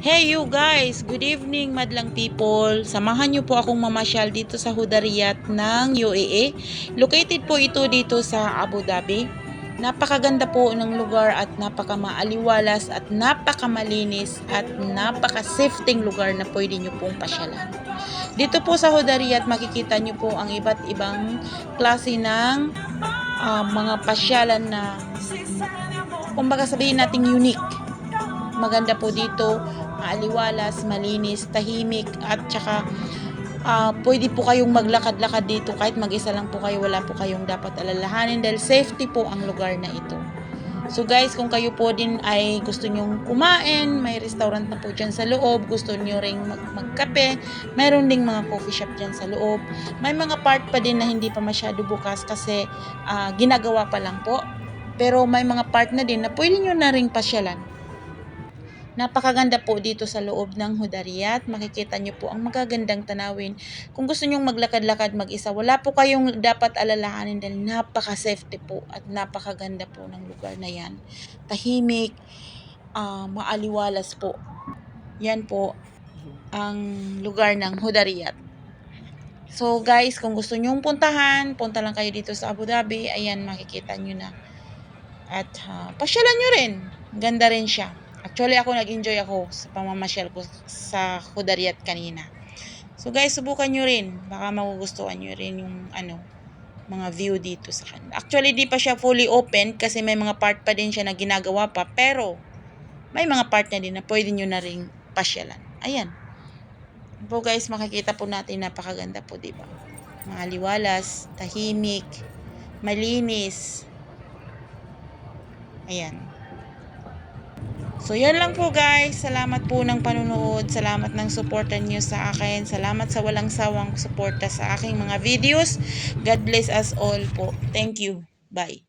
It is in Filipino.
Hey you guys! Good evening madlang people! Samahan niyo po akong mamasyal dito sa Hudariyat ng UAE. Located po ito dito sa Abu Dhabi. Napakaganda po ng lugar at napakamaaliwalas at napakamalinis at napaka-safety lugar na pwede niyo pong pasyalan. Dito po sa Hudariyat makikita niyo po ang iba't ibang klase ng mga pasyalan na kumbaga sabihin nating unique. Maganda po dito, maaliwalas, malinis, tahimik at saka pwede po kayong maglakad-lakad dito kahit mag-isa lang po kayo, wala po kayong dapat alalahanin dahil safety po ang lugar na ito. So guys, kung kayo po din ay gusto nyong kumain, may restaurant na po dyan sa loob, gusto nyo ring magkape, mayroon ding mga coffee shop dyan sa loob. May mga part pa din na hindi pa masyado bukas kasi ginagawa pa lang po. Pero may mga part na din na pwede nyo na ring pasyalan. Napakaganda po dito sa loob ng Hudariyat. Makikita nyo po ang magagandang tanawin. Kung gusto nyong maglakad-lakad mag-isa, wala po kayong dapat alalahanin dahil napaka-safety po at napakaganda po ng lugar na yan. Tahimik, maaliwalas po. Yan po ang lugar ng Hudariyat. So guys, kung gusto nyong puntahan, punta lang kayo dito sa Abu Dhabi. Ayan, makikita nyo na. At pasyalan nyo rin. Ganda rin siya. Actually, ako nag-enjoy ako sa pamamasyal ko sa Hudariyat kanina. So guys, subukan nyo rin. Baka magugustuhan nyo rin yung mga view dito sa kanila. Actually, di pa siya fully open kasi may mga part pa din siya na ginagawa pa. Pero, may mga part na din na pwede nyo na rin pasyalan. Ayan. Po guys, makikita po natin napakaganda po, diba? Maaliwalas, tahimik, malinis. Ayan. So, yan lang po guys. Salamat po ng panunood. Salamat ng suporta niyo sa akin. Salamat sa walang sawang suporta sa aking mga videos. God bless us all po. Thank you. Bye.